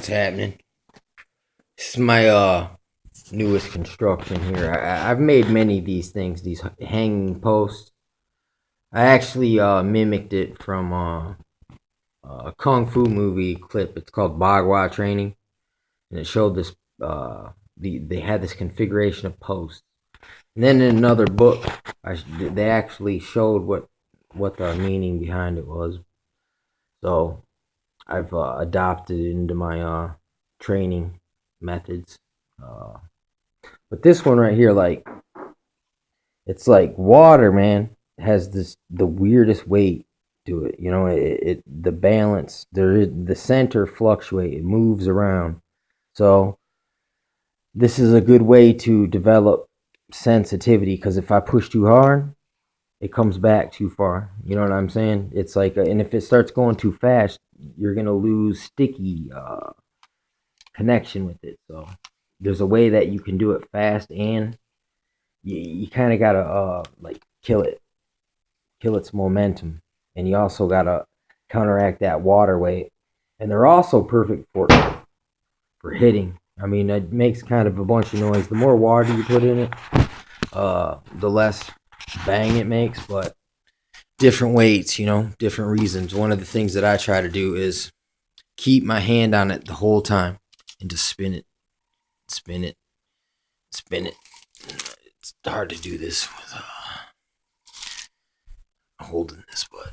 What's happening? This is my newest construction here. I've made many of these things, these hanging posts. I actually mimicked it from a kung fu movie clip. It's called Bagua Training, and it showed this. They had this configuration of posts, and then in another book, they actually showed what the meaning behind it was. So I've adopted it into my training methods. Uh, but this one right here, like it's like water, man. It has the weirdest weight to it. You know, the balance the center fluctuate. It moves around. So this is a good way to develop sensitivity because if I push too hard, it comes back too far. You know what I'm saying? It's like, and if it starts going too fast, you're gonna lose sticky connection with it. So there's a way that you can do it fast, and you kind of gotta like kill its momentum, and you also gotta counteract that water weight. And they're also perfect for hitting. I mean, it makes kind of a bunch of noise. The more water you put in it, the less bang it makes. But different weights, different reasons. One of the things that I try to do is keep my hand on it the whole time and just spin it, spin it, spin it. It's hard to do this with holding this, but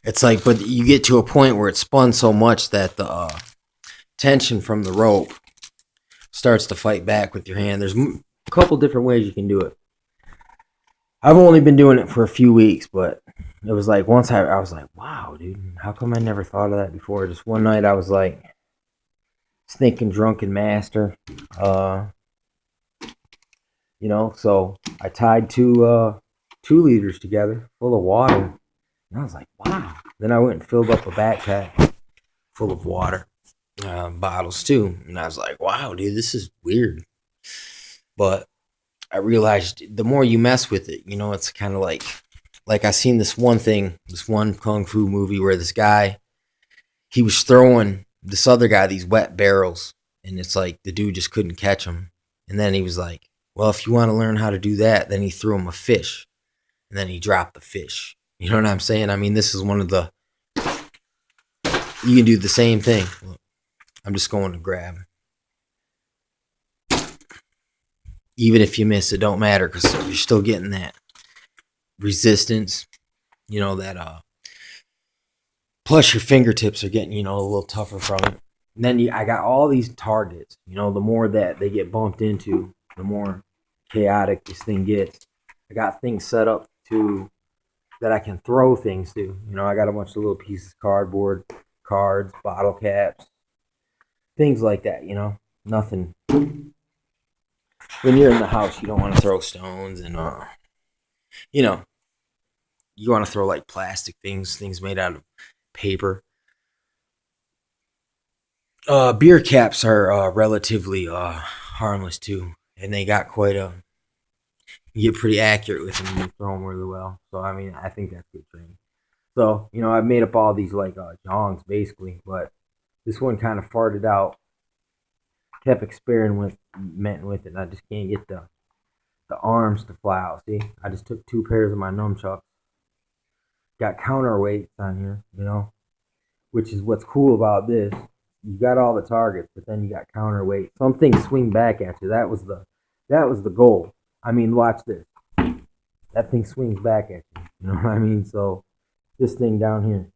it's like, but you get to a point where it's spun so much that the tension from the rope starts to fight back with your hand. There's a couple different ways you can do it. I've only been doing it for a few weeks, but it was like once I was like, wow, dude, how come I never thought of that before? Just one night I was like thinking drunken master. So I tied 2 liters together full of water. And I was like, wow. Then I went and filled up a backpack full of water, bottles too. And I was like, wow, dude, this is weird. But I realized the more you mess with it, it's kind of like I seen this one kung fu movie where this guy, he was throwing this other guy these wet barrels, and it's like the dude just couldn't catch him. And then he was like, well, if you want to learn how to do that, then he threw him a fish, and then he dropped the fish. You know what I'm saying? I mean, this is one of the, you can do the same thing. Look, I'm just going to grab. Even if you miss, it don't matter because you're still getting that resistance, that plus your fingertips are getting, a little tougher from it. And then I got all these targets, the more that they get bumped into, the more chaotic this thing gets. I got things set up to that I can throw things to. I got a bunch of little pieces of cardboard, cards, bottle caps, things like that, nothing. When you're in the house, you don't want to throw stones and, you know, you want to throw like plastic things made out of paper. Beer caps are relatively harmless too, and they got quite a. You get pretty accurate with them and you throw them really well. So I mean, I think that's good training. So I've made up all these like jongs basically, but this one kind of farted out. Kept experimenting with it, and I just can't get the arms to fly out. See, I just took 2 pairs of my nunchucks. Got counterweights on here, which is what's cool about this. You got all the targets, but then you got counterweight. Some things swing back at you. That was the goal. I mean, watch this. That thing swings back at you. You know what I mean? So this thing down here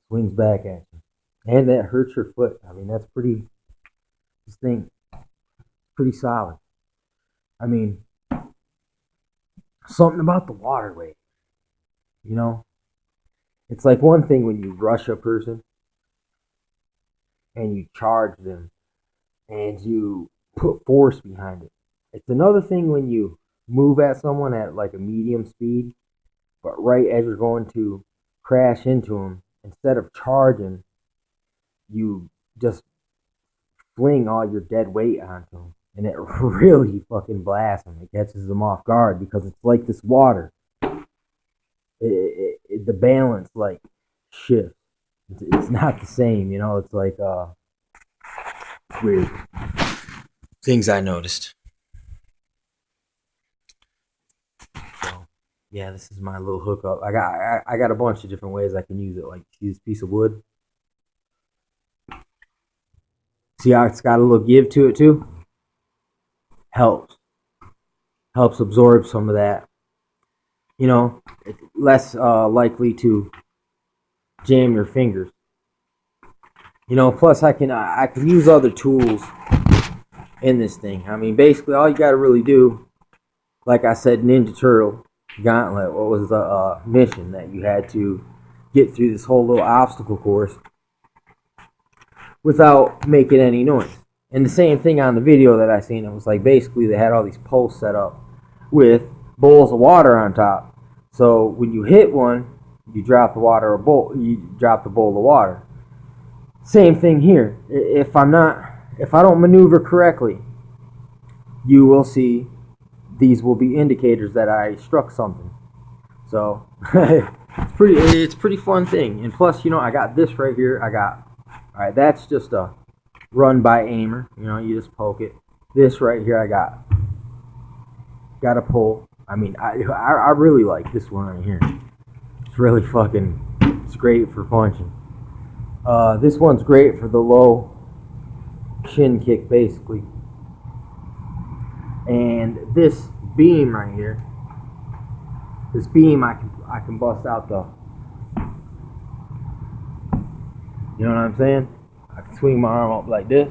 swings back at you, and that hurts your foot. I mean, that's pretty. This thing pretty solid. I mean, something about the water weight. You know, it's like one thing when you rush a person and you charge them and you put force behind it. It's another thing when you move at someone at like a medium speed, but right as you're going to crash into them, instead of charging, you just fling all your dead weight onto them. And it really fucking blasts them. It catches them off guard because it's like this water. The balance like shifts. It's not the same, you know. It's like it's weird things I noticed. So yeah, this is my little hookup. I got a bunch of different ways I can use it. Like see this piece of wood. See how it's got a little give to it too. Helps absorb some of that. You know, it's less likely to jam your fingers. You know, plus I can use other tools in this thing. I mean, basically all you got to really do, like I said, Ninja Turtle Gauntlet. What was the mission that you had to get through this whole little obstacle course without making any noise? And the same thing on the video that I seen. It was like basically they had all these posts set up with bowls of water on top. So when you hit one, you drop the water a bowl. You drop the bowl of water. Same thing here. If I don't maneuver correctly, you will see these will be indicators that I struck something. So it's pretty fun thing. And plus, you know, I got this right here. All right, that's just a run by aimer. You know, you just poke it. This right here, I got a pull. I mean, I really like this one right here. It's really it's great for punching. This one's great for the low shin kick, basically. And this beam right here, this beam I can bust out the, you know what I'm saying? I can swing my arm up like this,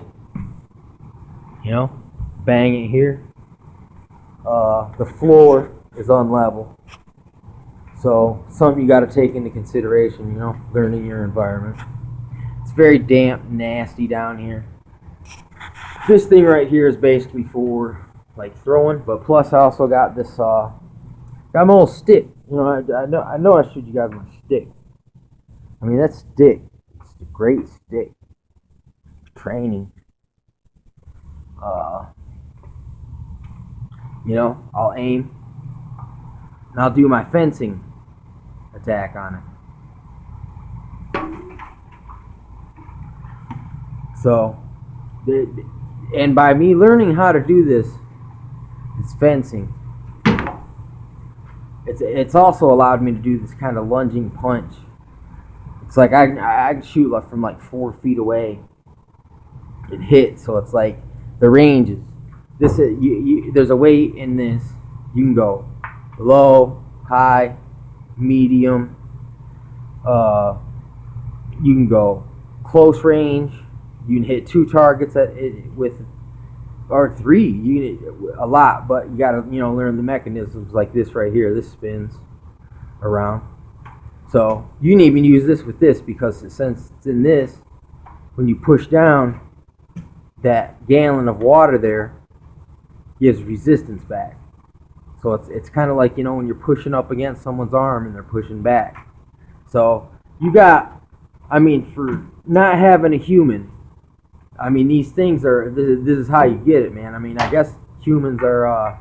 you know, bang it here. The floor is unlevel, so something you got to take into consideration, you know, learning your environment. It's very damp, nasty down here. This thing right here is basically for like throwing, but plus I also got this got my little stick. You know, I know I showed you guys my stick. I mean, that stick, it's a great stick. Training. You know, I'll aim and I'll do my fencing attack on it. So, and by me learning how to do this fencing, it's also allowed me to do this kind of lunging punch. It's like I can shoot from like 4 feet away and hit. So it's like the ranges. This there's a way in this. You can go low, high, medium. You can go close range. You can hit 2 targets or 3. You can hit a lot, but you gotta learn the mechanisms like this right here. This spins around. So you can even use this with this because since it's in this, when you push down, that gallon of water there gives resistance back. So it's kind of like, when you're pushing up against someone's arm and they're pushing back. So you got, for not having a human, these things this is how you get it, man. I guess humans are